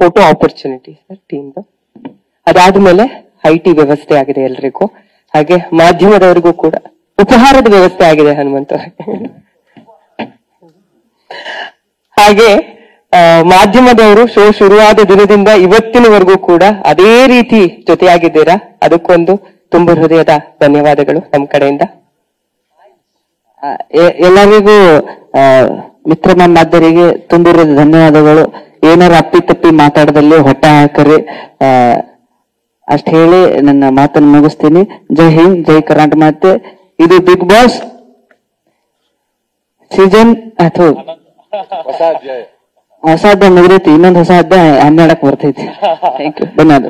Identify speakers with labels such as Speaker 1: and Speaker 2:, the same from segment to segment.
Speaker 1: Photo opportunity sir ಟೀಮ್ದು. ಅದಾದ್ಮೇಲೆ IT ವ್ಯವಸ್ಥೆ ಆಗಿದೆ ಎಲ್ರಿಗೂ, ಹಾಗೆ ಮಾಧ್ಯಮದವರಿಗೂ ಕೂಡ ಉಪಹಾರದ ವ್ಯವಸ್ಥೆ ಆಗಿದೆ ಹನುಮಂತ. ಹಾಗೆ ಮಾಧ್ಯಮದವರು ಶೋ ಶುರುವಾದ ದಿನದಿಂದ ಇವತ್ತಿನವರೆಗೂ ಕೂಡ ಅದೇ ರೀತಿ ಜೊತೆಯಾಗಿದ್ದೀರಾ, ಅದಕ್ಕೊಂದು ತುಂಬ ಹೃದಯದ ಧನ್ಯವಾದಗಳು ನಮ್ಮ ಕಡೆಯಿಂದ.
Speaker 2: ಎಲ್ಲರಿಗೂ ಮಿತ್ರ ಮಾಧ್ಯರಿಗೆ ತುಂಬ ಧನ್ಯವಾದಗಳು. ಏನಾರು ಅಪ್ಪಿ ಮಾತಾಡದಲ್ಲಿ ಹೊಟ್ಟೆ ಹಾಕರಿ. ಅಷ್ಟ ಹೇಳಿ ನನ್ನ ಮಾತನ್ನು ಮುಗಿಸ್ತೀನಿ. ಜೈ ಹಿಂದ್, ಜೈ ಕರ್ನಾಟಕ ಮಾತೆ. ಇದು ಬಿಗ್ ಬಾಸ್ ಸೀಸನ್ ಅಥವಾ ಹೊಸ ಅಧ್ಯಾಯ ಮುಗಿದೈತಿ, ಇನ್ನೊಂದು ಹೊಸ ಅಧ್ಯಾಯ 12ಕ್ಕೆ ಬರ್ತೈತಿ. ಥ್ಯಾಂಕ್ ಯು, ಧನ್ಯವಾದ.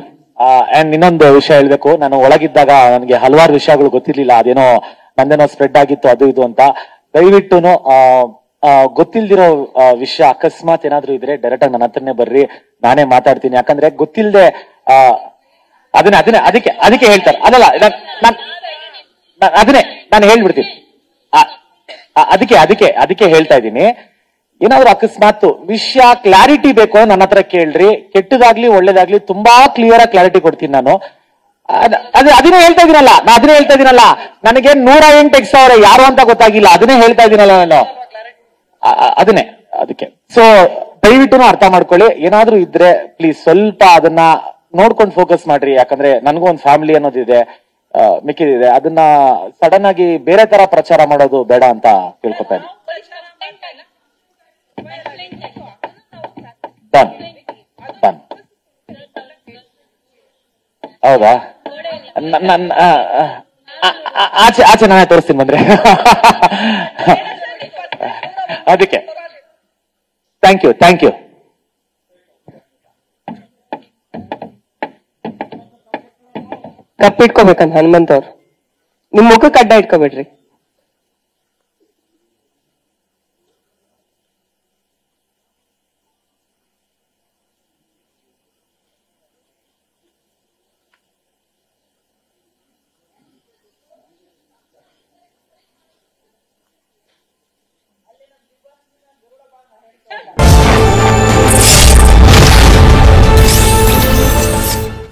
Speaker 3: ಅಂಡ್ ಇನ್ನೊಂದು ವಿಷಯ ಹೇಳ್ಬೇಕು, ನಾನು ಒಳಗಿದ್ದಾಗ ನನಗೆ ಹಲವಾರು ವಿಷಯಗಳು ಗೊತ್ತಿರ್ಲಿಲ್ಲ, ಅದೇನೋ ನಂದೇನೋ ಸ್ಪ್ರೆಡ್ ಆಗಿತ್ತು ಅದು ಇದು ಅಂತ. ದಯವಿಟ್ಟುನು ಗೊತ್ತಿಲ್ದಿರೋ ವಿಷಯ ಅಕಸ್ಮಾತ್ ಏನಾದ್ರು ಇದ್ರೆ ಡೈರೆಕ್ಟ್ ಆಗಿ ನನ್ನ ಹತ್ರನೇ ಬರ್ರಿ, ನಾನೇ ಮಾತಾಡ್ತೀನಿ. ಯಾಕಂದ್ರೆ ಗೊತ್ತಿಲ್ಲದೆ ಅದಕ್ಕೆ ಹೇಳ್ತಾರೆ, ಅದಲ್ಲ ಅದನ್ನೇ ನಾನು ಹೇಳ್ಬಿಡ್ತೀನಿ. ಅದಕ್ಕೆ ಹೇಳ್ತಾ ಇದ್ದೀನಿ, ಏನಾದ್ರು ಅಕಸ್ಮಾತ್ ವಿಷಯ ಕ್ಲಾರಿಟಿ ಬೇಕು ನನ್ನ ಹತ್ರ ಕೇಳ್ರಿ. ಕೆಟ್ಟದಾಗ್ಲಿ ಒಳ್ಳೇದಾಗ್ಲಿ ತುಂಬಾ ಕ್ಲಿಯರ್ ಆಗಿ ಕ್ಲಾರಿಟಿ ಕೊಡ್ತೀನಿ ನಾನು. ಅದನ್ನೇ ಹೇಳ್ತಾ ಇದೀನಲ್ಲ, ನನಗೆ 108 ಎಕ್ಸಾವ್ರೆ ಯಾರು ಅಂತ ಗೊತ್ತಾಗಿಲ್ಲ, ಅದನ್ನೇ ಹೇಳ್ತಾ ಇದೀನಲ್ಲ ನಾನು. ಅದಕ್ಕೆ ಸೊ ದಯವಿಟ್ಟು ಅರ್ಥ ಮಾಡ್ಕೊಳ್ಳಿ. ಏನಾದ್ರೂ ಇದ್ರೆ ಪ್ಲೀಸ್ ಸ್ವಲ್ಪ ಅದನ್ನ ನೋಡ್ಕೊಂಡು ಫೋಕಸ್ ಮಾಡ್ರಿ. ಯಾಕಂದ್ರೆ ನನಗೂ ಒಂದು ಫ್ಯಾಮಿಲಿ ಅನ್ನೋದಿದೆ, ಮಿಕ್ಕಿದಿದೆ. ಅದನ್ನ ಸಡನ್ ಆಗಿ ಬೇರೆ ತರ ಪ್ರಚಾರ ಮಾಡೋದು ಬೇಡ ಅಂತ ಕೇಳ್ಕೊತಾ ಇದ್ದೀನಿ. ಹೌದಾ? ಆಚೆ ನಾನೇ ತೋರಿಸ್ತೀನಿ ಬಂದ್ರೆ. ಅದಕ್ಕೆ ಥ್ಯಾಂಕ್ ಯು.
Speaker 1: ಕಪ್ಪಿಟ್ಕೋಬೇಕಂತ ಹನುಮಂತ್ ಅವ್ರು, ನಿಮ್ ಮುಖಕ್ಕೆ ಅಡ್ಡ ಇಟ್ಕೋಬೇಡ್ರಿ.